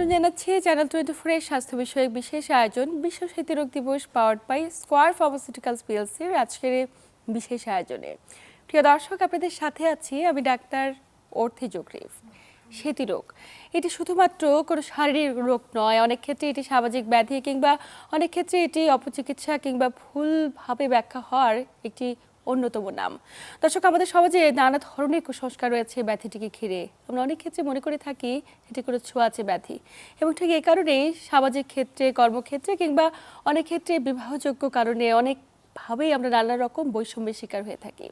আমন্ত্রণ জানাচ্ছি চ্যানেল 24 এর স্বাস্থ্য বিষয়ক বিশেষ আয়োজন বিশ্ব স্মৃতিরোগ দিবস পাওয়ার্ড বাই স্কয়ার ফার্মাসিউটিক্যালস পিএলসির আজকের এই বিশেষ আয়োজনে। প্রিয় দর্শক, আপনাদের সাথে আছি আমি ডাক্তার অর্থি জোকরিফ। স্মৃতিরোগ এটি শুধুমাত্র কোনো শারীরিক রোগ নয়, অনেক ক্ষেত্রে এটি সামাজিক ব্যাধি কিংবা অনেক ক্ষেত্রে এটি অপচিকিৎসা কিংবা ভুলভাবে ব্যাখ্যা হওয়ার একটি অন্যতম নাম। দর্শক, আমাদের সমাজে নানা ধরনের কুসংস্কার রয়েছে ব্যাধিটিকে ঘিরে। আমরা অনেক ক্ষেত্রে মনে করে থাকি এটি কোনো ছোঁয়াচে ব্যাধি, এবং ঠিক এই কারণেই সামাজিক ক্ষেত্রে, কর্মক্ষেত্রে কিংবা অনেক ক্ষেত্রে বিবাহযোগ্য কারণে অনেকভাবেই আমরা নানা রকম বৈষম্যের শিকার হয়ে থাকি।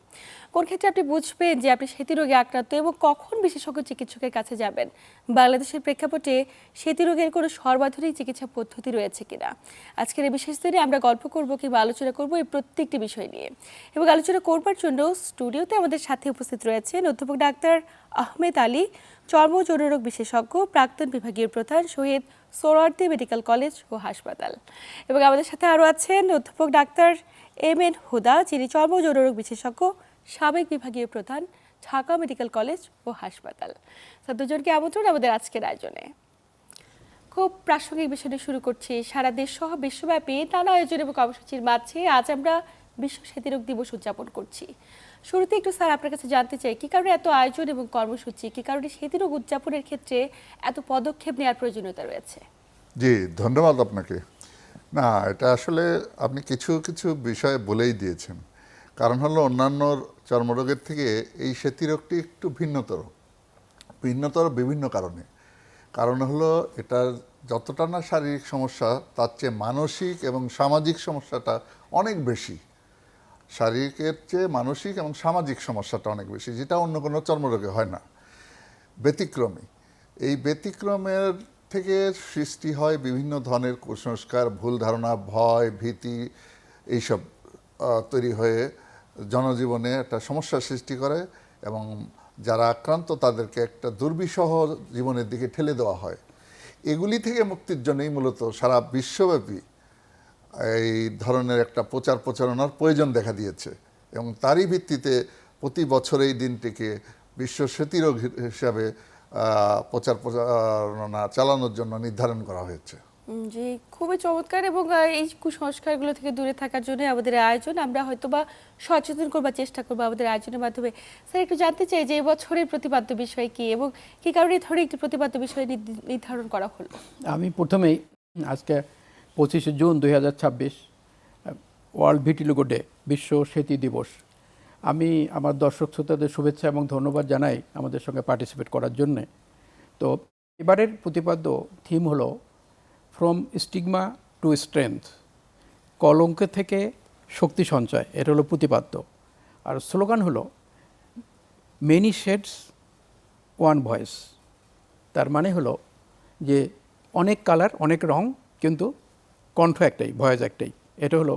কোন ক্ষেত্রে আপনি বুঝবেন যে আপনি স্মৃতিরোগে আক্রান্ত এবং কখন বিশেষজ্ঞ চিকিৎসকের কাছে যাবেন? বাংলাদেশের প্রেক্ষাপটে স্মৃতিরোগের কোনো সর্বাধুনিক চিকিৎসা পদ্ধতি রয়েছে কিনা? আজকের এই বিশেষ দিনে আমরা গল্প করব কিংবা আলোচনা করব এই প্রত্যেকটি বিষয় নিয়ে। এবং আলোচনা করবার জন্য স্টুডিওতে আমাদের সাথে উপস্থিত রয়েছেন অধ্যাপক ডাক্তার আহমেদ আলী, চর্ম ও যৌনরোগ বিশেষজ্ঞ, প্রাক্তন বিভাগীয় প্রধান, শহীদ সোহরাওয়ার্দী মেডিকেল কলেজ ও হাসপাতাল। এবং আমাদের সাথে আরও আছেন অধ্যাপক ডাক্তার এম.এন. হুদা, যিনি চর্ম ও যৌনরোগ বিশেষজ্ঞ, সাবেক বিভাগীয় প্রধান, ঢাকা মেডিকেল কলেজ ও হাসপাতাল। দুজনকে আমন্ত্রণ আমাদের আজকের আয়োজনে। খুব প্রাসঙ্গিক বিষয়টি শুরু করছি। সারা দেশ সহ বিশ্বব্যাপী নানা আয়োজন এবং কর্মসূচির মাঝে আজ আমরা বিশ্ব স্মৃতিরোগ দিবস উদযাপন করছি। শুরুতে একটু স্যার আপনার কাছে জানতে চাই, কি কারণে এত আয়োজন এবং কর্মসূচি, কি কারণে স্মৃতিরোগ উদযাপনের ক্ষেত্রে এত পদক্ষেপ নেওয়ার প্রয়োজনীয়তা রয়েছে? জি, ধন্যবাদ আপনাকে। না, এটা আসলে আপনি কিছু কিছু বিষয় বলেই দিয়েছেন। কারণ হলো অন্যান্য চর্মরোগের থেকে এই স্মৃতিরোগটি একটু ভিন্নতর বিভিন্ন কারণে। কারণ হলো এটা যতটা না শারীরিক সমস্যা, তার চেয়ে মানসিক এবং সামাজিক সমস্যাটা অনেক বেশি। শারীরিকের চেয়ে মানসিক এবং সামাজিক সমস্যাটা অনেক বেশি, যেটা অন্য কোনো চর্মরোগে হয় না। ব্যতিক্রমী, এই ব্যতিক্রমের থেকে সৃষ্টি হয় বিভিন্ন ধরনের কুসংস্কার, ভুল ধারণা, ভয়, ভীতি, এইসব তৈরি হয়ে জনজীবনে একটা সমস্যার সৃষ্টি করে এবং যারা আক্রান্ত তাদেরকে একটা দুর্বিষহ জীবনের দিকে ঠেলে দেওয়া হয়। এগুলি থেকে মুক্তির জন্যই মূলত সারা বিশ্বব্যাপী এই ধরনের একটা প্রচারণার প্রয়োজন দেখা দিয়েছে এবং তারই ভিত্তিতে প্রতি বছর এই দিনটিকে বিশ্ব স্মৃতিরোগ হিসাবে প্রচারণা চালানোর জন্য নির্ধারণ করা হয়েছে। জি, খুবই চমৎকার। এবং এই কুসংস্কারগুলো থেকে দূরে থাকার জন্য আমাদের আয়োজন, আমরা হয়তোবা সচেতন করবার চেষ্টা করবো আমাদের আয়োজনের মাধ্যমে। স্যার, একটু জানতে চাই যে এবছরের প্রতিপাদ্য বিষয় কি এবং কি কারণে ধরে একটি প্রতিপাদ্য বিষয় নির্ধারণ করা হলো? আমি প্রথমেই আজকে 25শে জুন 2026 ওয়ার্ল্ড ভিটিলিগো ডে, বিশ্ব স্মৃতি দিবস। আমি আমার দর্শক শ্রোতাদের শুভেচ্ছা এবং ধন্যবাদ জানাই আমাদের সঙ্গে পার্টিসিপেট করার জন্যে। তো এবারের প্রতিপাদ্য থিম হলো ফ্রম স্টিগমা টু স্ট্রেংথ, কলঙ্ক থেকে শক্তি সঞ্চয়। এটা হলো প্রতিপাদ্য। আর স্লোগান হলো মেনি শেডস ওয়ান ভয়েস। তার মানে হলো যে অনেক কালার, অনেক রং, কিন্তু কণ্ঠ একটাই, ভয়েস একটাই। এটা হলো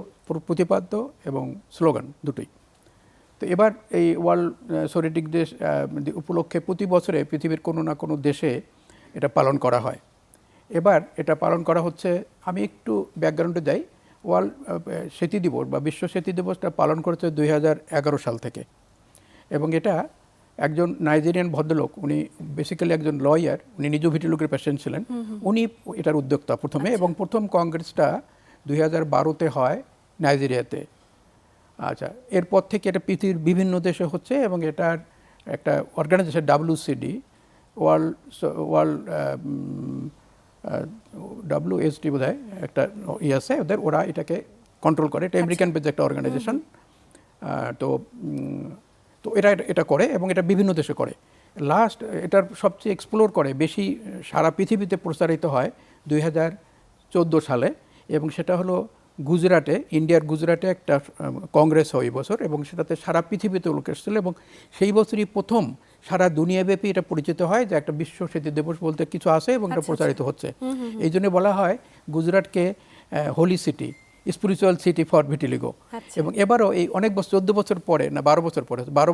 প্রতিপাদ্য এবং স্লোগান দুটোই। তো এবার এই ওয়ার্ল্ড সোরিটিক ডে উপলক্ষে প্রতি বছরে পৃথিবীর কোনো না কোনো দেশে এটা পালন করা হয়। এবার এটা পালন করা হচ্ছে, আমি একটু ব্যাকগ্রাউন্ডে যাই। ওয়ার্ল্ড স্মৃতি দিবস বা বিশ্ব স্মৃতি দিবসটা পালন করেছে 2011 সাল থেকে। এবং এটা একজন নাইজেরিয়ান ভদ্রলোক, উনি বেসিক্যালি একজন লয়ার, উনি নিজেও ভিটিলিগোর পেশেন্ট ছিলেন, উনি এটার উদ্যোক্তা প্রথমে। এবং প্রথম কংগ্রেসটা 2012-তে হয় নাইজেরিয়াতে। আচ্ছা, এরপর থেকে এটা পৃথিবীর বিভিন্ন দেশে হচ্ছে এবং এটার একটা অর্গানাইজেশন WCD, ওয়ার্ল্ড WSD বোধহয় একটা আছে ওদের, ওরা এটাকে কন্ট্রোল করে। এটা আমেরিকান বেজ একটা অর্গানাইজেশন। তো তো এটা করে এবং এটা বিভিন্ন দেশে করে। লাস্ট এটার সবচেয়ে এক্সপ্লোর করে বেশি সারা পৃথিবীতে প্রচারিত হয় 2014 সালে, এবং সেটা হলো গুজরাটে, ইন্ডিয়ার গুজরাটে একটা কংগ্রেস হয় এই বছর, এবং সেটাতে সারা পৃথিবীতে লোক এসেছিল। এবং সেই বছরই প্রথম সারা দুনিয়াব্যাপী এটা পরিচিত হয় যে একটা বিশ্ব স্মৃতি দিবস বলতে কিছু আছে এবং এটা প্রচারিত হচ্ছে। এই জন্য বলা হয় গুজরাটকে holy city, spiritual city for vitiligo. এবং এবারও এই অনেক বছর, 14 বছর পরে না 12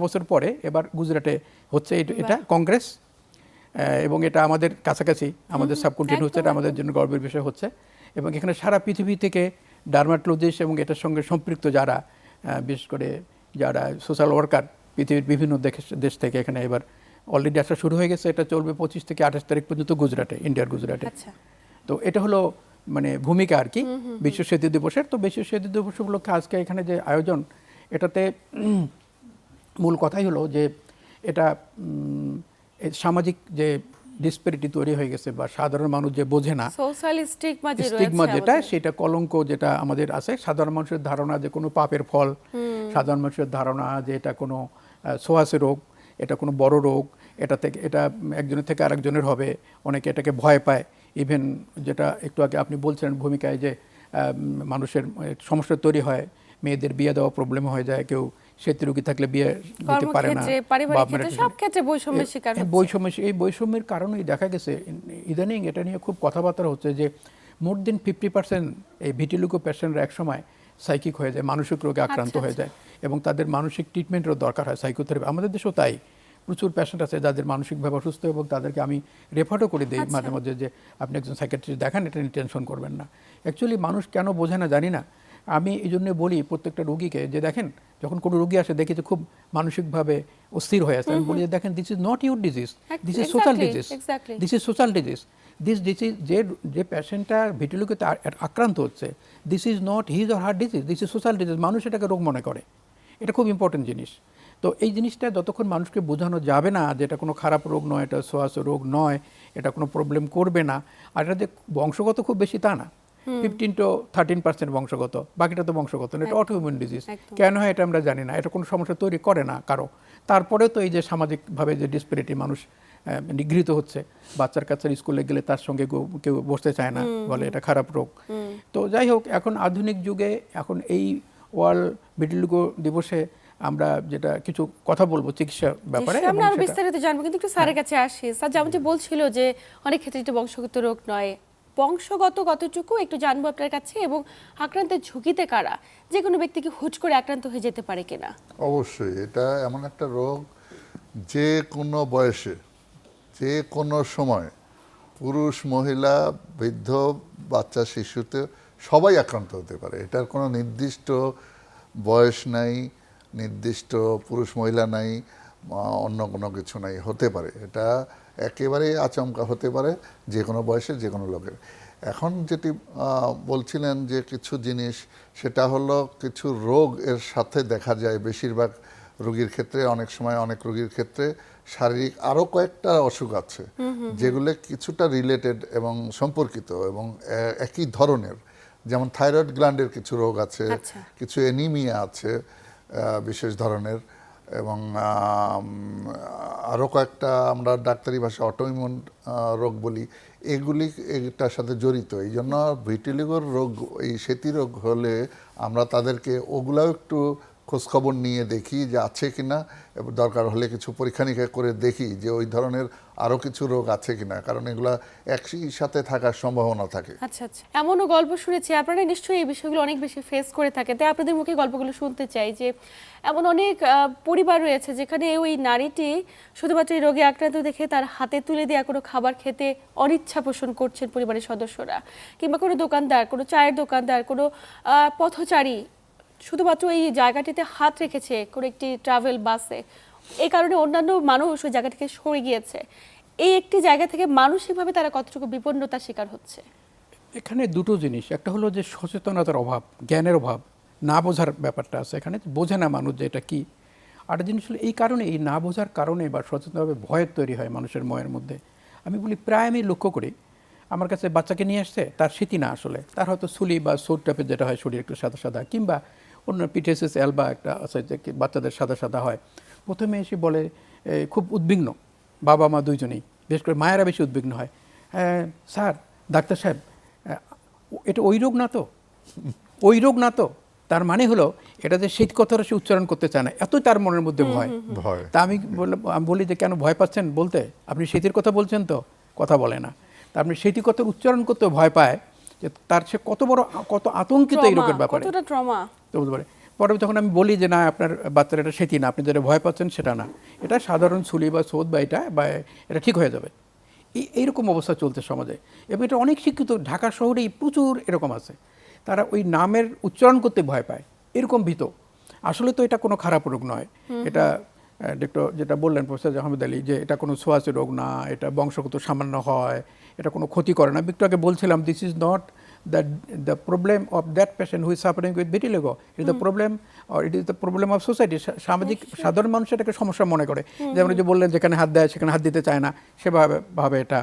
বছর পরে এবার গুজরাটে হচ্ছে এটা কংগ্রেস। এবং এটা আমাদের কাছাকাছি, আমাদের সাবকন্টিনেন্ট হচ্ছে, এটা আমাদের জন্য গর্বের বিষয় হচ্ছে। এবং এখানে সারা পৃথিবী থেকে ডার্মাটোলজিস্ট এবং এটার সঙ্গে সম্পৃক্ত যারা, বিশেষ করে যারা সোশ্যাল ওয়ার্কার পৃথিবীর বিভিন্ন দেশ থেকে এখানে এবার অলরেডি আসা শুরু হয়ে গেছে, এটা চলবে 25 থেকে 28 তারিখ পর্যন্ত গুজরাটে, ইন্ডিয়ার গুজরাটে। আচ্ছা, তো এটা হলো মানে ভূমিকা আর কি বিশ্ব সেতু দিবসের। তো বিশ্ব সেতু দিবস উপলক্ষে আজকে এখানে যে আয়োজন, এটাতে মূল কথাই হলো যে এটা এই সামাজিক যে ডিসপ্যারিটি তৈরি হয়ে গেছে বা সাধারণ মানুষ যে বোঝে না, সোশ্যাল স্টিগমা যে স্টিগমা রয়েছে যেটা, আমাদের। সেটা কলঙ্ক যেটা আমাদের আছে, সাধারণ মানুষের ধারণা যে কোনো পাপের ফল, সাধারণ মানুষের ধারণা যে এটা কোনো ছোঁয়াচে রোগ, এটা কোনো বড় রোগ, এটা থেকে এটা একজনের থেকে আরেকজনের হবে, অনেকে এটাকে ভয় পায়। ইভেন যেটা একটু আগে আপনি বলছেন ভূমিকায় যে মানুষের সমস্যা তৈরি হয়, মেয়েদের বিয়ে দেওয়া প্রবলেম হয়ে যায়, কেউ সেতু রোগী থাকলে বিয়ে দিতে পারে না, কর্মক্ষেত্রে, পারিবারিক বাপ মায়ের ক্ষেত্রে, সব ক্ষেত্রে বৈষম্যের শিকার হচ্ছে। এই বৈষম্যের কারণেই দেখা গেছে ইদানিং এটা নিয়ে খুব কথাবার্তা হচ্ছে যে মোর দেন 50% এই ভিটিলিগো পেশেন্টরা একসময় সাইকিক হয়ে যায়, মানসিক রোগে আক্রান্ত হয়ে যায়, এবং তাদের মানসিক ট্রিটমেন্টেরও দরকার হয়, সাইকোথেরাপি। আমাদের দেশেও তাই প্রচুর পেশেন্ট আছে যাদের মানসিকভাবে অসুস্থ, এবং তাদেরকে আমি রেফারও করে দিই মাঝে মাঝে যে আপনি একজন সাইকিয়াট্রিস্ট দেখান, এটা নিয়ে টেনশন করবেন না। অ্যাকচুয়ালি মানুষ কেন বোঝে না জানি না। আমি এই জন্য বলি প্রত্যেকটা রোগীকে যে দেখেন, যখন কোনো রোগী আসে দেখি যে খুব মানসিকভাবে অস্থির হয়ে আছে, আমি বলি যে দেখেন, this is not your disease, this is social disease, this is social disease. This disease যে পেশেন্টটা ভিটিলিগোতে আক্রান্ত হচ্ছে, this is not his or her disease, this is social disease. মানুষ এটাকে রোগ মনে করে, এটা খুব ইম্পর্টেন্ট জিনিস। তো এই জিনিসটা যতক্ষণ মানুষকে বোঝানো যাবে না যে এটা কোনো খারাপ রোগ নয়, এটা ছোঁয়াচে রোগ নয়, এটা কোনো প্রবলেম করবে না, আর এটা যে বংশগত খুব বেশি তা না, 15 to 13% বংশগত, বাকিটা তো বংশগত না, এটা অটোইমিউন ডিজিজ। কেন হয় এটা আমরা জানি না, এটা কোনো সমস্যা তৈরি করে না কারো। তারপরে তো এই যে সামাজিকভাবে যে ডিসপ্যারিটি, মানুষ নিগৃহীত হচ্ছে, বাচ্চার কাচ্চার স্কুলে গেলে তার সঙ্গে কেউ বসতে চায় না, বলে এটা খারাপ রোগ। তো যাই হোক, এখন আধুনিক যুগে এখন এই ওয়ার্ল্ড ভিটিলিগো দিবসে আমরা যেটা কিছু কথা বলবো চিকিৎসার ব্যাপারে, আমরা আরো বিস্তারিত জানবো, কিন্তু একটু স্যারের কাছে আসি। স্যার যেমন যে বলছিল যে অনেক ক্ষেত্রে এটা বংশগত রোগ নয়, বংশগত কতটুকু একটু জানবো আপনার কাছে, এবং আক্রান্তের ঝুঁকিতে কারা, যে কোনো ব্যক্তি কি হুট করে আক্রান্ত হয়ে যেতে পারে কিনা? অবশ্যই এটা এমন একটা রোগ, যে কোনো বয়সে, যে কোনো সময়, পুরুষ, মহিলা, বৃদ্ধ, বাচ্চা, শিশুতে সবাই আক্রান্ত হতে পারে। এটার কোনো নির্দিষ্ট বয়স নাই, নির্দিষ্ট পুরুষ মহিলা নাই, অন্য কোনো কিছু নাই, হতে পারে। এটা একেবারেই আচমকা হতে পারে যে কোনো বয়সে, যে কোনো লোকের। এখন যেটি বলছিলেন যে কিছু জিনিস, সেটা হলো কিছু রোগ এর সাথে দেখা যায় বেশিরভাগ রোগীর ক্ষেত্রে, অনেক সময় অনেক রোগীর ক্ষেত্রে শারীরিক আরও কয়েকটা অসুখ আছে যেগুলো কিছুটা রিলেটেড এবং সম্পর্কিত এবং একই ধরনের। যেমন থাইরয়েড গ্ল্যান্ডের কিছু রোগ আছে, কিছু অ্যানিমিয়া আছে বিশেষ ধরনের, এবং আরও কয়েকটা আমরা ডাক্তারি ভাষায় অটোইমিউন রোগ বলি, এগুলি এটার সাথে জড়িত। এই জন্য ভিটিলিগোর রোগ, এই সেতী রোগ হলে আমরা তাদেরকে ওগুলাও একটু খোঁজখবর নিয়ে দেখি যে আছে কিনা, এবং দরকার হলে কিছু পরীক্ষা নিরীক্ষা করে দেখি যে ওই ধরনের আরও কিছু রোগ আছে কিনা, কারণ এগুলা একই সাথে থাকার সম্ভাবনা থাকে। আচ্ছা আচ্ছা, এমনও গল্প শুনেছি, আপনারা নিশ্চয়ই এই বিষয়গুলো অনেক বেশি ফেস করে থাকেন, তাই আপনাদের মুখে গল্পগুলো শুনতে চাই যে এমন অনেক পরিবার রয়েছে যেখানে ওই নারীটি শুধুমাত্র এই রোগে আক্রান্ত দেখে তার হাতে তুলে দেওয়া কোনো খাবার খেতে অনিচ্ছা পোষণ করছেন পরিবারের সদস্যরা, কিংবা কোনো দোকানদার, কোনো চায়ের দোকানদার, কোনো পথচারী শুধুমাত্র এই জায়গাটিতে হাত রেখেছে কোনো একটি ট্রাভেল বাসে, এই কারণে অন্যান্য মানুষ ওই জায়গা থেকে সরে গিয়েছে। এই একটি জায়গা থেকে মানসিকভাবে তারা কতটুকু বিপন্নতার শিকার হচ্ছে? এখানে দুটো জিনিস, একটা হলো যে সচেতনতার অভাব, জ্ঞানের অভাব, না বোঝার ব্যাপারটা আছে এখানে, বোঝে না মানুষ যে এটা কি। আরেকটা জিনিস হলো এই কারণে, এই না বোঝার কারণে বা সচেতনভাবে ভয়ের তৈরি হয় মানুষের মনের মধ্যে। আমি বলি প্রায় আমি লক্ষ্য করি, আমার কাছে বাচ্চাকে নিয়ে আসছে, তার স্মৃতি না আসলে, তার হয়তো সুলি বা সোট টাইপের যেটা হয় শরীর একটু সাদা সাদা, কিংবা অন্য পিটেসিস এলবা একটা আছে যে বাচ্চাদের সাদা সাদা হয়। প্রথমে এসে বলে খুব উদ্বিগ্ন, বাবা মা দুইজনেই, বিশেষ করে মায়েরা বেশি উদ্বিগ্ন হয়, স্যার, ডাক্তার সাহেব, এটা ওই রোগ না তো, ওই রোগ না তো। তার মানে হলো এটা যে শীত কথাটা সে উচ্চারণ করতে চায় না, এতই তার মনের মধ্যে ভয়। তা আমি বলি যে কেন ভয় পাচ্ছেন বলতে, আপনি শীতের কথা বলছেন তো, কথা বলে না। তা আপনি শীতি কথার উচ্চারণ করতে ভয় পায়, যে তার সে কত আতঙ্কিত এই রোগের ব্যাপারে, তো বুঝতে পারে। পরে যখন আমি বলি যে না, আপনার বাচ্চার এটা সেটি না, আপনি যেটা ভয় পাচ্ছেন সেটা না, এটা সাধারণ সুলি বা সোদ বা এটা ঠিক হয়ে যাবে, এইরকম অবস্থা চলছে সমাজে। এবং এটা অনেক শিক্ষিত ঢাকা শহরেই প্রচুর এরকম আছে, তারা ওই নামের উচ্চারণ করতে ভয় পায়, এরকম ভীত। আসলে তো এটা কোনো খারাপ রোগ নয়, এটা ডক্টর যেটা বললেন প্রফেসর আহমেদ আলী, যে এটা কোনো ছোঁয়াচে রোগ না, এটা বংশগত সামান্য হয়, এটা কোনো ক্ষতি করে না। একটু আগে বলছিলাম this is not the problem of that patient who is suffering with vitiligo. It is the problem, or it is the problem of society. সামাজিক সাধারণ মানুষ এটাকে সমস্যা মনে করে, যেমন যে বললেন যেখানে হাত দেয় সেখানে হাত দিতে চায় না, সেভাবে ভাবে এটা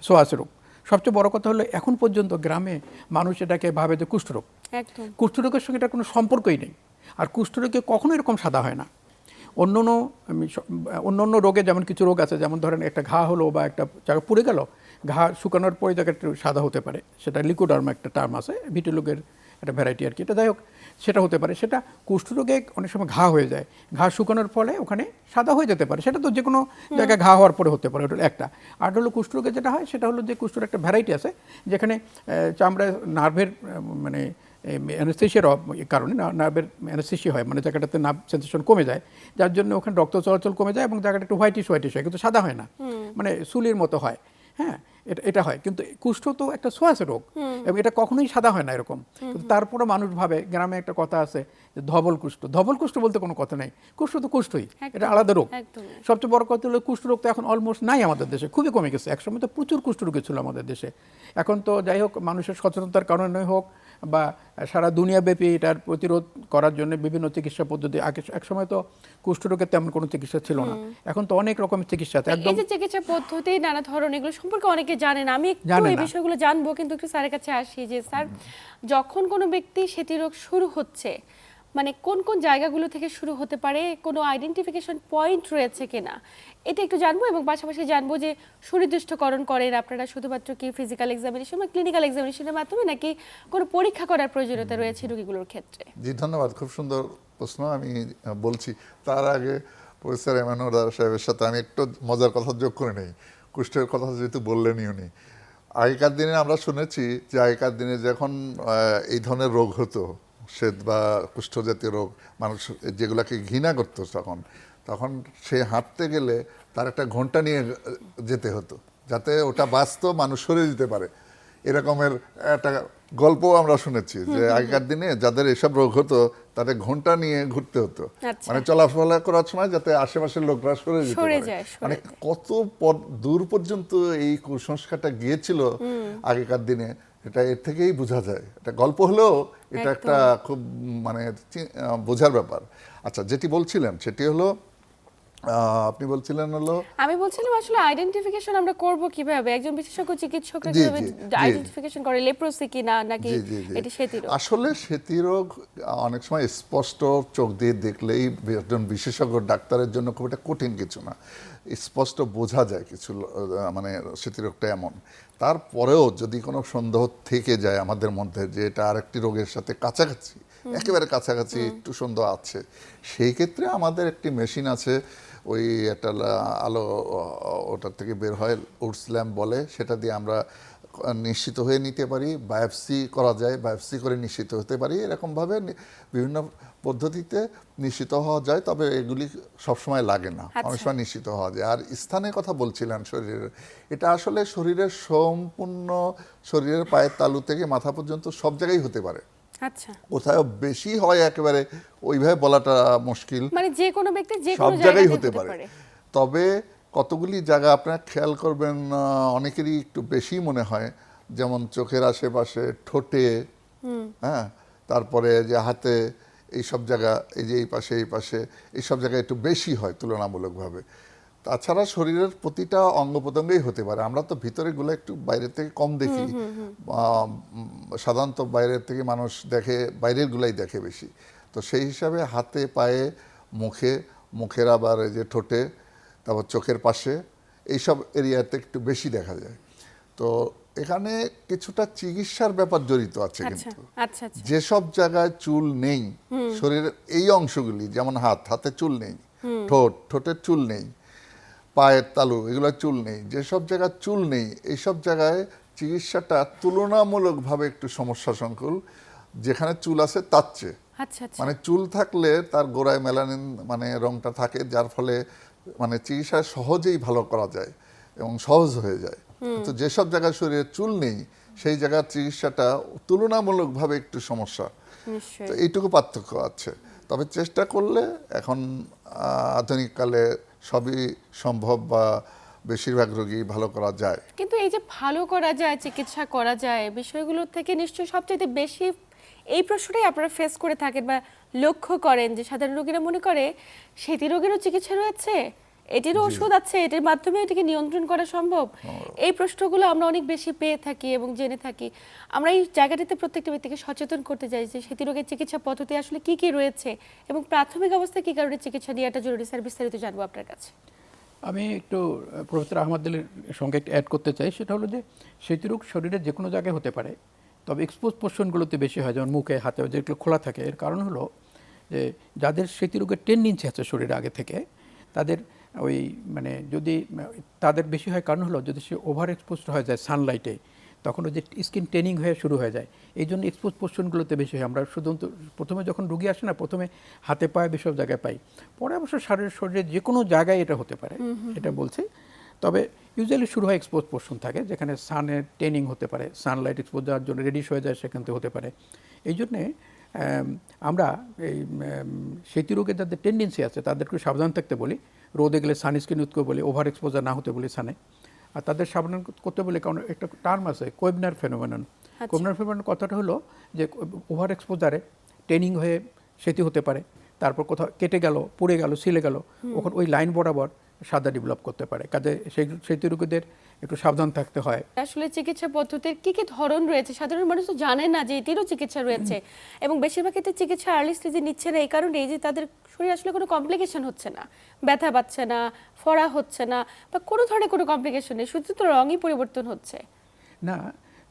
ছোঁয়াচে রোগ। সবচেয়ে বড় কথা হলো এখন পর্যন্ত গ্রামে মানুষ এটাকে ভাবে যে কুষ্ঠরোগ। একদম। কুষ্ঠরোগের সঙ্গে এটা কোনো সম্পর্কই নেই। আর কুষ্ঠরোগে কখনো এরকম সাদা হয় না। অন্য রোগে যেমন কিছু রোগ আছে, যেমন ধরেন একটা ঘা হলো বা একটা জায়গা পুড়ে গেল, ঘা শুকানোর পরে জায়গাটা একটু সাদা হতে পারে, সেটা লিকোডার্মা একটা টার্ম আছে, ভিটিলোগের একটা ভ্যারাইটি আর কি, এটা যাই হোক সেটা হতে পারে। সেটা কুষ্ঠরোগে অনেক সময় ঘা হয়ে যায়, ঘা শুকানোর ফলে ওখানে সাদা হয়ে যেতে পারে, সেটা তো যে কোনো জায়গায় ঘা হওয়ার পরে হতে পারে, ওটা একটা। আর হলো কুষ্ঠরোগে যেটা হয় সেটা হলো যে কুষ্ঠর একটা ভ্যারাইটি আছে, যেখানে চামড়ায় নার্ভের মানে অ্যানেস্থেশিয়ার কারণে নার্ভের অ্যানেস্থেশিয়া হয়, মানে জায়গাটাতে নার্ভ সেন্সেশন কমে যায়, যার জন্য ওখানে রক্ত চলাচল কমে যায় এবং জায়গাটা একটু হোয়াইটিশ হয়, কিন্তু সাদা হয় না, মানে সুলির মতো হয়। হ্যাঁ, এটা হয়, কিন্তু কুষ্ঠ তো একটা ছোঁয়াচে রোগ এবং এটা কখনোই সাদা হয় না এরকম। কিন্তু তারপরে মানুষ ভাবে, গ্রামে একটা কথা আছে যে ধবল কুষ্ঠ। ধবল কুষ্ঠ বলতে কোনো কথা নেই, কুষ্ঠ তো কুষ্ঠই, এটা আলাদা রোগ। সবচেয়ে বড় কথা হলো কুষ্ঠ রোগ তো এখন অলমোস্ট নাই আমাদের দেশে, খুবই কমে গেছে। একসময় তো প্রচুর কুষ্ঠ রোগী ছিল আমাদের দেশে। এখন তো যাই হোক, মানুষের সচেতনতার কারণে হোক বা সারা দুনিয়াব্যাপী এটার প্রতিরোধ করার জন্য বিভিন্ন চিকিৎসা পদ্ধতি, আগে একসময় তো কুষ্ঠরোগের তেমন কোনো চিকিৎসা ছিল না, এখন তো অনেক রকমের চিকিৎসা আছে। এই যে চিকিৎসা পদ্ধতি নানা ধরনের, এগুলো সম্পর্কে অনেকে জানে না। আমি একটু এই বিষয়গুলো জানবো, কিন্তু একটু স্যারের কাছে আসি যে স্যার, যখন কোনো ব্যক্তি সেতি রোগ শুরু হচ্ছে, মানে কোন কোন জায়গাগুলো থেকে শুরু হতে পারে, কোনো আইডেন্টিফিকেশন পয়েন্ট রয়েছে কিনা, এটা একটু জানবো। এবং পাশাপাশি জানবো যে সুনির্দিষ্টকরণ করেন আপনারা শুধুমাত্র কি ফিজিক্যাল এক্সামিনেশন বা ক্লিনিক্যাল এক্সামিনেশনের মাধ্যমে, নাকি কোনো পরীক্ষা করার প্রয়োজনীয়তা রয়েছে রোগীগুলোর ক্ষেত্রে? জি ধন্যবাদ, খুব সুন্দর প্রশ্ন। আমি বলছি তার আগে প্রফেসর এমানুয়েল সাহেবের সাথে আমি একটু মজার কথা যোগ করে নেই। কুষ্ঠের কথা যেহেতু বললেনই উনি, আগেকার দিনে আমরা শুনেছি যে আগেকার দিনে যখন এই ধরনের রোগ হতো, শ্বেত বা কুষ্ঠ জাতীয় রোগ, মানুষ যেগুলোকে ঘৃণা করতো, তখন সে হাঁটতে গেলে তার একটা ঘন্টা নিয়ে যেতে হতো, যাতে ওটা বাঁচতো, মানুষ সরে যেতে পারে। এরকমের একটা গল্প আমরা শুনেছি যে আগেকার দিনে যাদের এসব রোগ হতো তাদের ঘন্টা নিয়ে ঘুরতে হতো, মানে চলাফেরা করার সময় যাতে আশেপাশের লোকরা সরে যেতে পারে। মানে কত দূর পর্যন্ত এই কুসংস্কারটা গিয়েছিল আগেকার দিনে, এটা এর থেকেই বোঝা যায়। এটা গল্প হলেও এটা একটা খুব মানে বোঝার ব্যাপার। আচ্ছা, যেটি বলছিলেন সেটি হলো, আপনি বলছিলেন হলো, আমি বলছিলাম আসলে আইডেন্টিফিকেশন আমরা করব কিভাবে, একজন বিশেষজ্ঞ চিকিৎসকরা কিভাবে আইডেন্টিফিকেশন করে লেপ্রোসি কি না, নাকি এটি সেতি রোগ? আসলে সেতি রোগ অনেক সময় স্পষ্ট চোখ দিয়ে দেখলেই একজন বিশেষজ্ঞ ডাক্তারের জন্য খুব একটা কঠিন কিছু না, স্পষ্ট বোঝা যায় কিছু, মানে সেতি রোগটা এমন। তারপরেও যদি কোনো সন্দেহ থেকে যায় আমাদের মধ্যে যে এটা আরেকটি রোগের সাথে কাছাকাছি, একেবারে কাছাকাছি একটু সন্দেহ আছে, সেই ক্ষেত্রে আমাদের একটি মেশিন আছে, ওই একটা আলো ওটার থেকে বের হয়, উডস ল্যাম্প বলে, সেটা দিয়ে আমরা নিশ্চিত হয়ে নিতে পারি। বায়োপসি করা যায়, বায়োপসি করে নিশ্চিত হতে পারি। এরকমভাবে বিভিন্ন পদ্ধতিতে নিশ্চিত হওয়া যায়, তবে এগুলি সবসময় লাগে না, অনেক সময় নিশ্চিত হওয়া যায়। আর স্থানের কথা বলছিলেন শরীরের, এটা আসলে শরীরের সম্পূর্ণ, শরীরের পায়ের তালু থেকে মাথা পর্যন্ত সব জায়গায় হতে পারে। আচ্ছা, কোথাও বেশি হয় একেবারে ওইভাবে বলাটা মুশকিল, মানে যে কোনো ব্যক্তি যে সব কোনো জায়গায় জায়গায় হতে পারে। তবে কতগুলি জায়গা আপনারা খেয়াল করবেন, অনেকেরই একটু বেশি মনে হয়, যেমন চোখের আশেপাশে, ঠোঁটে, হ্যাঁ, তারপরে যে হাতে, এইসব জায়গা, এই যে এই পাশে এইসব জায়গায় একটু বেশি হয় তুলনামূলকভাবে। তাছাড়া শরীরের প্রতিটা অঙ্গ প্রত্যঙ্গই হতে পারে। আমরা তো ভিতরে গুলো একটু বাইরের থেকে কম দেখি, সাধারণত বাইরের থেকে মানুষ দেখে, বাইরের গুলাই দেখে বেশি। তো সেই হিসাবে হাতে, পায়ে, মুখের আবার এই যে ঠোঁটে, তারপর চোখের পাশে, এইসব এরিয়াতে একটু বেশি দেখা যায়। তো এখানে কিছুটা চিকিৎসার ব্যাপার জড়িত আছে। কিন্তু যেসব জায়গায় চুল নেই শরীরের এই অংশগুলি, যেমন হাতে চুল নেই, ঠোঁটের চুল নেই, পায়ের তালু, এগুলো চুল নেই, যেসব জায়গায় চুল নেই এইসব জায়গায় চিকিৎসাটা তুলনামূলকভাবে একটু সমস্যা সংকুল। যেখানে চুল আছে তার চেয়ে, মানে চুল থাকলে তার গোড়ায় মেলানিন মানে রংটা থাকে, যার ফলে মানে চিকিৎসা সহজেই ভালো করা যায় এবং সহজ হয়ে যায়। তো যেসব জায়গায় শরীরে চুল নেই সেই জায়গার চিকিৎসাটা তুলনামূলকভাবে একটু সমস্যা, তো এইটুকু পার্থক্য আছে। তবে চেষ্টা করলে এখন আধুনিককালে সবই সম্ভব বা বেশিরভাগ রোগী ভালো করা যায়। কিন্তু এই যে ভালো করা যায়, চিকিৎসা করা যায়, বিষয়গুলোর থেকে নিশ্চয়ই সবচেয়ে বেশি এই প্রশ্নটাই আপনারা ফেস করে থাকেন বা লক্ষ্য করেন যে সাধারণ রোগীরা মনে করে সেটি রোগেরও চিকিৎসা রয়েছে, এটিরও ওষুধ আছে, এটির মাধ্যমে এটিকে নিয়ন্ত্রণ করা সম্ভব। এই প্রশ্নগুলো আমরা অনেক বেশি পেয়ে থাকি এবং জেনে থাকি। আমরা এই জায়গাটিতে প্রত্যেকটা ব্যক্তিকে সচেতন করতে চাই যে সেটি রোগের চিকিৎসা পদ্ধতি আসলে কি কি রয়েছে এবং প্রাথমিক অবস্থায় কি কারণে চিকিৎসা নেওয়াটা জরুরি। স্যার, বিস্তারিত জানবো আপনার কাছে। আমি একটু প্রফেসর আহমদের সঙ্গে একটু অ্যাড করতে চাই, সেটা হলো যে সেটি রোগ শরীরের যে কোনো জায়গায় হতে পারে, তবে এক্সপোজ পোর্শনগুলোতে বেশি হয়, যেমন মুখে, হাতে, যেগুলো খোলা থাকে। এর কারণ হলো যে যাদের সেটি রোগের টেন্ডেন্সি আছে শরীরে আগে থেকে, তাদের ওই মানে যদি তাদের বেশি হয়, কারণ হলো যদি সে ওভার এক্সপোজড হয়ে যায় সানলাইটে, তখন ওই যে স্কিন টেনিং হয়ে শুরু হয়ে যায়। এই জন্য এক্সপোজ পোর্শনগুলোতে বেশি হয়। আমরা শুধুমাত্র প্রথমে যখন রুগী আসে না, প্রথমে হাতে পায়ে বেসব জায়গায় পাই, পরে অবশ্য শরীরের যে কোনো জায়গায় এটা হতে পারে, এটা বলছি। তবে ইউজুয়ালি শুরু হয় এক্সপোজ পোর্শন থাকে, যেখানে সানের টেনিং হতে পারে, সানলাইট এক্সপোজ যাওয়ার জন্য রেডিশ হয়ে যায়, সেখান থেকে হতে পারে। এই জন্যে আমরা এই সেটি রোগের যাদের টেন্ডেন্সি আছে তাদেরকে সাবধান থাকতে বলি, রোদে গেলে সানস্ক্রিন ইউজ করতে বলি, ওভার এক্সপোজার না হতে বলি সানে। আর তাদের সাবধান করতে বলি, কারণ একটা টার্ম আছে কোয়েবনার ফেনোমেনন। কোয়েবনার ফেনোমেনন কথাটা হলো যে ওভার এক্সপোজারে ট্রেনিং হয়ে সেটি হতে পারে, তারপর কোথাও কেটে গেল, পুড়ে গেল, ছিলে গেল, ওখানে ওই লাইন বরাবর সাদা ডেভেলপ করতে পারে। কাজে সেই রোগীদের একটু সাবধান থাকতে হয়। আসলে চিকিৎসা পদ্ধতির কি কি ধরন রয়েছে সাধারণ মানুষ তো জানে না যে এটিরও চিকিৎসা রয়েছে, এবং বেশিরভাগ ক্ষেত্রে চিকিৎসা আর্লি স্টেজে নিচ্ছে না এই কারণে যে তাদের শরীরে আসলে কোনো কমপ্লিকেশন হচ্ছে না, ব্যথা পাচ্ছে না, ফড়া হচ্ছে না, বা কোনো ধরনের কোনো কমপ্লিকেশন নেই, শুধু তো রঙই পরিবর্তন হচ্ছে। না,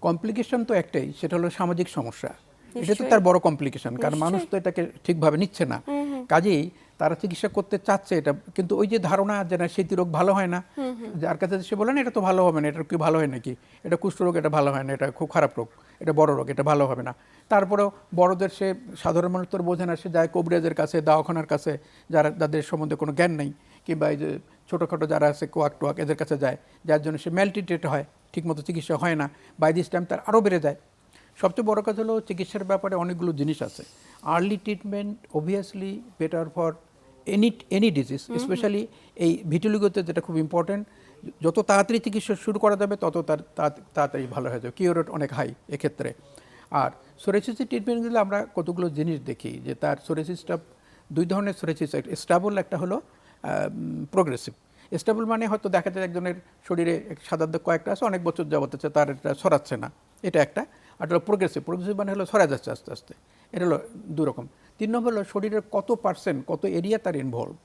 কমপ্লিকেশন তো একটাই, সেটা হলো সামাজিক সমস্যা। এটা তো তার বড় কমপ্লিকেশন, কারণ মানুষ তো এটাকে ঠিকভাবে নিচ্ছে না। কাজেই তারা চিকিৎসা করতে চাচ্ছে এটা, কিন্তু ওই যে ধারণা যে না সেটি রোগ ভালো হয় না, যার কাছে সে বলে না এটা তো ভালো হবে না, এটা কি ভালো হয় নাকি, এটা কুষ্ঠরোগ, এটা ভালো হয় না, এটা খুব খারাপ রোগ, এটা বড় রোগ, এটা ভালো হবে না। তারপরেও বড়দের সে সাধারণ মানুষ তো বোঝে না, সে যায় কবিরাজের কাছে, দাওয়াখানার কাছে, যাদের সম্বন্ধে কোনো জ্ঞান নেই, কিংবা এই যে ছোটোখাটো যারা আছে কোয়াক টোয়াক, এদের কাছে যায়, যার জন্য সে ম্যালট্রিটেড হয়, ঠিকমতো চিকিৎসা হয় না, বাই দিস টাইম তার আরও বেড়ে যায়। সবচেয়ে বড় কথা হলো চিকিৎসার ব্যাপারে অনেকগুলো জিনিস আছে। Early treatment obviously better for any disease, specially এই ভিটিলিগোতে, যেটা খুব ইম্পর্টেন্ট। যত তাড়াতাড়ি চিকিৎসা শুরু করা যাবে তত তাড়াতাড়ি ভালো হয়ে যাবে, কিওর রেট অনেক হাই এক্ষেত্রে। আর সোরিয়াসিসের ট্রিটমেন্টগুলো আমরা কতগুলো জিনিস দেখি, যে তার সোরিয়াসিসটা দুই ধরনের সোরিয়াসিস, স্টেবল, একটা হলো প্রোগ্রেসিভ। স্টেবল মানে হয়তো দেখা যায় একজনের শরীরে সাদা দাগ কয়েকটা আছে, অনেক বছর যাবত আছে, তার এটা ছড়াচ্ছে না, এটা একটা। আর হলো প্রোগ্রেসিভ মানে হলো ছড়া যাচ্ছে আস্তে আস্তে, এটা হলো দুই রকম। 3 নম্বর হলো শরীরের কত পার্সেন্ট, কত এরিয়া তার ইনভলভ,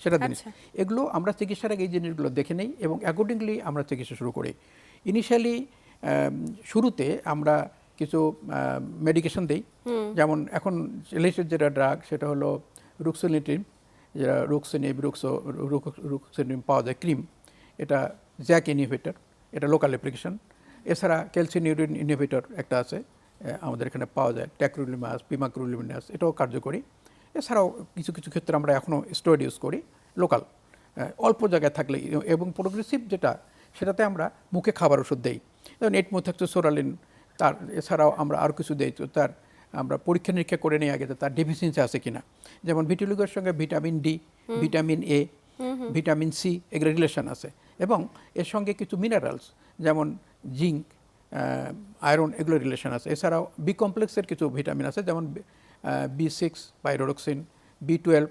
সেটা জিনিস। এগুলো আমরা চিকিৎসার আগে এই জিনিসগুলো দেখে নেই এবং অ্যাকর্ডিংলি আমরা চিকিৎসা শুরু করি। ইনিশিয়ালি শুরুতে আমরা কিছু মেডিকেশন দিই, যেমন এখন লেটেস্ট যেটা ড্রাগ সেটা হলো রুক্সোনিটিন, যেটা রুক্সোনিটিন পাওয়া যায় ক্রিম, এটা জ্যাক ইনহিবিটর, এটা লোকাল অ্যাপ্লিকেশন। এছাড়া ক্যালসিনিউরিন ইনহিবিটর একটা আছে, আমাদের এখানে পাওয়া যায়, ট্যাক্রুলিমাস, পিমাক্রুলিমাস, এটাও কার্যকরী। এছাড়াও কিছু কিছু ক্ষেত্রে আমরা এখনও স্টেরয়েড ইউজ করি লোকাল, অল্প জায়গায় থাকলে। এবং প্রোগ্রেসিভ যেটা, সেটাতে আমরা মুখে খাবার ওষুধ দেই, যেমন এটমোথেক্সোসোরালিন। তার এছাড়াও আমরা আর কিছু দেই, তো তার আমরা পরীক্ষা নিরীক্ষা করে নিই আগে তার ডেফিসিয়েন্সি আছে কিনা। যেমন ভিটিলিগোর সঙ্গে vitamin D, vitamin A, vitamin C, এগুলো রিলেশন আছে। এবং এর সঙ্গে কিছু মিনারেলস যেমন জিঙ্ক, আয়রন, এগুলো রিলেশন আছে। এছাড়াও বি কমপ্লেক্সের কিছু ভিটামিন আছে, যেমন B6, পাইরোডক্সিন, B12,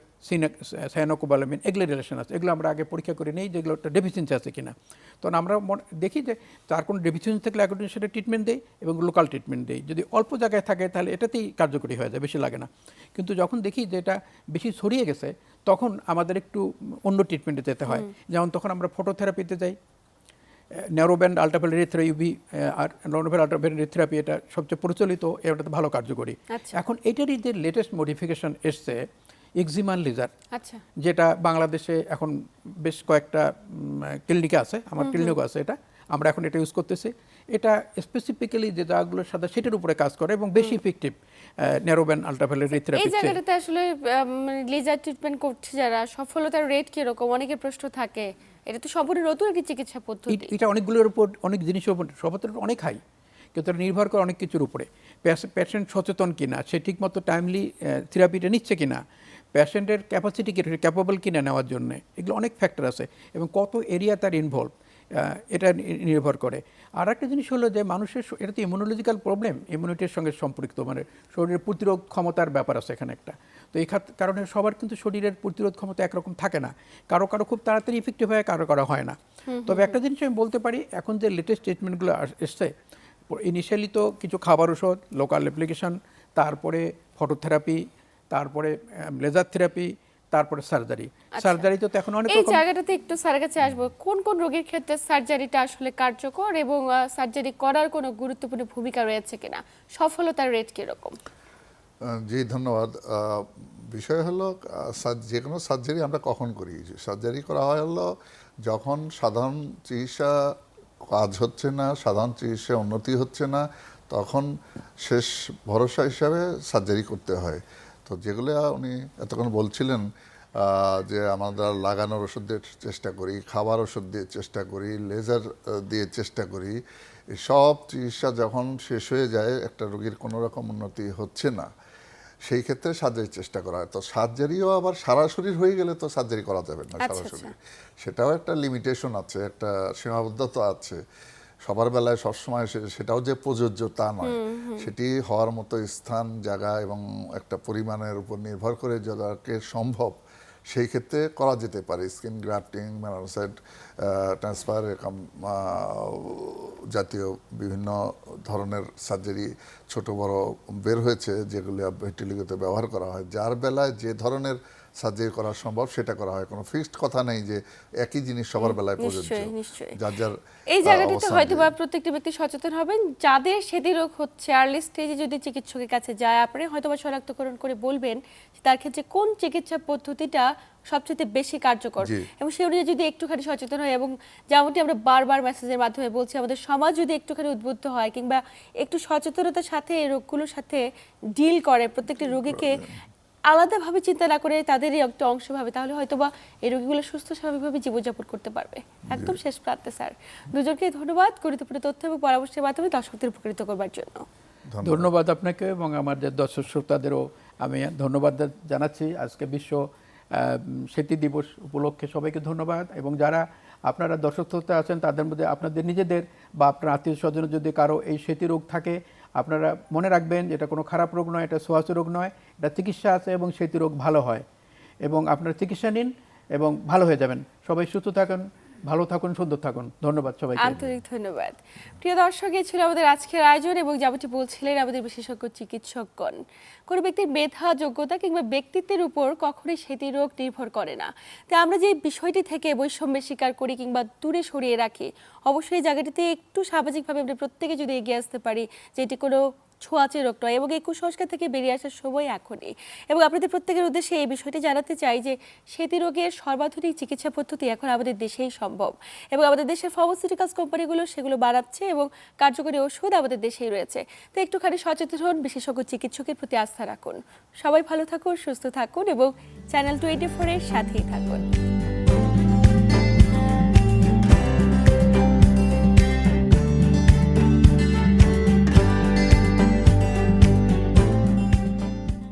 সায়ানোকোবালামিন, এগুলো রিলেশন আছে। এগুলো আমরা আগে পরীক্ষা করে নিই যেগুলো একটা ডেফিসিয়েন্সি আছে কিনা। তখন আমরা দেখি যে তার কোনো ডেফিসিয়েন্সি থাকলে এখন সেটা ট্রিটমেন্ট দেই এবং লোকাল ট্রিটমেন্ট দেই। যদি অল্প জায়গায় থাকে তাহলে এটাতেই কার্যকরী হয়ে যায়, বেশি লাগে না। কিন্তু যখন দেখি যে এটা বেশি ছড়িয়ে গেছে, তখন আমাদের একটু অন্য ট্রিটমেন্টে যেতে হয়। যেমন তখন আমরা ফটোথেরাপিতে যাই, ন্যারোব্যান্ড আল্ট্রাভায়োলেট ইউভি আর ন্যারোব্যান্ড আল্ট্রাভায়োলেট থেরাপি, এটা সবচেয়ে প্রচলিত, এটাতে ভালো কার্যকরী। এখন এটারই যে লেটেস্ট মডিফিকেশন এসছে এক্সিমান লেজার, যেটা বাংলাদেশে এখন বেশ কয়েকটা ক্লিনিকে আছে, আমার ক্লিনিকও আছে, এটা আমরা এখন এটা ইউজ করতেছি। এটা স্পেসিফিক্যালি যে জায়গাগুলোর সাথে সেটার উপরে কাজ করে এবং বেশি ইফেক্টিভ ন্যারোব্যান্ড আল্ট্রাভায়োলেট থেরাপি। এই জায়গাটাতে আসলে লেজার ট্রিটমেন্ট করছে যারা, সফলতার রেট কিরকম, অনেকের প্রশ্ন থাকে। এটা তো সম্পূর্ণ নতুন একটি চিকিৎসা পদ্ধতি, এটা অনেকগুলোর উপর, অনেক জিনিসের উপর, সফলতা অনেক হাই, কিন্তু এটা নির্ভর করে অনেক কিছুর উপরে। পেশেন্ট সচেতন কিনা, সে ঠিকমতো টাইমলি থেরাপিটা নিচ্ছে কিনা, পেশেন্টের ক্যাপাসিটি কি ক্যাপাবল কিনে নেওয়ার জন্য, এগুলো অনেক ফ্যাক্টর আছে এবং কত এরিয়া তার ইনভলভ এটা নির্ভর করে। আর একটা জিনিস হলো যে মানুষের এটা তো ইমিউনোলজিক্যাল প্রবলেম, ইমিউনিটির সঙ্গে সম্পৃক্ত, মানে শরীরের প্রতিরোধ ক্ষমতার ব্যাপার আছে এখানে একটা। তো এই কারণে সবার কিন্তু শরীরের প্রতিরোধ ক্ষমতা একরকম থাকে না, কারো কারো খুব তাড়াতাড়ি ইফেক্টিভ হয়, কারো কারো হয় না। তবে একটা জিনিস আমি বলতে পারি, এখন যে লেটেস্ট ট্রিটমেন্টগুলো এসছে, ইনিশিয়ালি তো কিছু খাবার ওষুধ, লোকাল অ্যাপ্লিকেশন, তারপরে ফটোথেরাপি, তারপরে লেজার থেরাপি, তারপরে সার্জারি। সার্জারি তো এখন অনেক এই রকম। জায়গাটাতে একটু স্যারের কাছে আসবো, কোন কোন রোগীর ক্ষেত্রে সার্জারিটা আসলে কার্যকর এবং সার্জারি করার কোনো গুরুত্বপূর্ণ ভূমিকা রয়েছে কিনা, সফলতার রেট কিরকম? জি ধন্যবাদ। বিষয় হলো যে কোনো সার্জারি আমরা কখন করি? সার্জারি করা হয় হলো যখন সাধারণ চিকিৎসা কাজ হচ্ছে না, সাধারণ চিকিৎসা উন্নতি হচ্ছে না, তখন শেষ ভরসা হিসাবে সার্জারি করতে হয়। তো যেগুলো উনি এতক্ষণ বলছিলেন যে আমরা লাগানোর ওষুধ দিয়ে চেষ্টা করি, খাবার ওষুধ দিয়ে চেষ্টা করি, লেজার দিয়ে চেষ্টা করি, সব চিকিৎসা যখন শেষ হয়ে যায়, একটা রোগীর কোনো রকম উন্নতি হচ্ছে না, সেই ক্ষেত্রে সার্জারির চেষ্টা করা হয়। তো সার্জারিও আবার সারা শরীর হয়ে গেলে তো সার্জারি করা যাবে না সরাসরি, সেটাও একটা লিমিটেশন আছে, একটা সীমাবদ্ধতা আছে। সবার বেলায় সবসময় সেটাও যে প্রযোজ্য তা নয়, সেটি হওয়ার মতো স্থান, জায়গা এবং একটা পরিমাণের উপর নির্ভর করে যাদেরকে সম্ভব সেই ক্ষেত্রে করা যেতে পারে। স্কিন গ্রাফটিং, মেলানোসাইট ট্রান্সফার, এরকম জাতীয় বিভিন্ন ধরনের সার্জারি ছোট বড় বের হয়েছে, যেগুলি ভিটিলিগোতে ব্যবহার করা হয়। যার বেলায় যে ধরনের সার্জারি করা সম্ভব সেটা করা হয়, কোনো ফিক্সড কথা নেই যে একই জিনিস সবার বেলায় প্রযোজ্য। যার যার এই জায়গাটিতে হয়তো বা প্রত্যেকটি ব্যক্তি সচেতন হবেন, যাদের সেদি রোগ হচ্ছে আর্লি স্টেজে যদি চিকিৎসকের কাছে যায়, আপনি হয়তো বা শনাক্তকরণ করে বলবেন তার ক্ষেত্রে কোন চিকিৎসা পদ্ধতিটা সবচেয়ে বেশি কার্যকর, এবং সেই অনুযায়ী যদি একটুখানি সচেতন হয়, এবং যেমনটি আমরা বারবার মেসেজের মাধ্যমে বলছি, আমাদের সমাজ যদি একটুখানি উদ্বুদ্ধ হয় কিংবা একটু সচেতনতার সাথে এই রোগগুলোর সাথে ডিল করে, প্রত্যেকটি রোগীকে আলাদাভাবে চিন্তা না করে তাদেরই একটা অংশ ভাবে, তাহলে হয়তোবা এই রোগীগুলো সুস্থ স্বাভাবিকভাবে জীবনযাপন করতে পারবে। একদম শেষ প্রান্তে স্যার, দুজনকে ধন্যবাদ গুরুত্বপূর্ণ তথ্য এবং পরামর্শের মাধ্যমে দর্শকদের উপকৃত করবার জন্য। ধন্যবাদ আপনাকে এবং আমাদের দর্শক শ্রোতাদেরও আমি ধন্যবাদ জানাচ্ছি। আজকে বিশ্ব সেতী দিবস উপলক্ষে সবাইকে ধন্যবাদ। এবং যারা আপনারা দর্শক শ্রোতা আছেন, তাদের মধ্যে আপনাদের নিজেদের বা আপনার আত্মীয় স্বজনের যদি কারো এই সেতী রোগ থাকে, আপনারা মনে রাখবেন এটা কোনো খারাপ রোগ নয়, এটা ছোঁয়াচে রোগ নয়, এটা চিকিৎসা আছে এবং সেতী রোগ ভালো হয়, এবং আপনারা চিকিৎসা নিন এবং ভালো হয়ে যাবেন। সবাই সুস্থ থাকুন, ভালো থাকুন, সুন্দর থাকুন। ধন্যবাদ সবাইকে, আন্তরিক ধন্যবাদ। প্রিয় দর্শক, এই ছিল আমাদের আজকের আয়োজন, এবং যেমনটি বলছিলেন আমাদের বিশেষজ্ঞ চিকিৎসকগণ, কোনো ব্যক্তির মেধা, যোগ্যতা কিংবা ব্যক্তিত্বের উপর কখনোই সেতী রোগ নির্ভর করে না। তাই আমরা যে বিষয়টি থেকে বৈষম্যের স্বীকার করি কিংবা দূরে সরিয়ে রাখি, অবশ্যই এই জায়গাটিতে একটু সামাজিকভাবে আমরা প্রত্যেকে যদি এগিয়ে আসতে পারি যে এটি কোনো ছোঁয়াচে রোগ নয়, এবং এই কুসংস্কার থেকে বেরিয়ে আসার সময় এখনই। এবং আপনাদের প্রত্যেকের উদ্দেশ্যে এই বিষয়টি জানাতে চাই যে সেতী রোগের সর্বাধুনিক চিকিৎসা পদ্ধতি এখন আমাদের দেশেই সম্ভব, এবং আমাদের দেশের ফার্মাসিউটিক্যালস কোম্পানিগুলো সেগুলো বানাচ্ছে এবং কার্যকরী ওষুধ আমাদের দেশেই রয়েছে। তো একটুখানি সচেতন হন, বিশেষজ্ঞ চিকিৎসকের প্রতি আস্থা রাখুন। সবাই ভালো থাকুন, সুস্থ থাকুন এবং চ্যানেল 24 এর সাথেই থাকুন।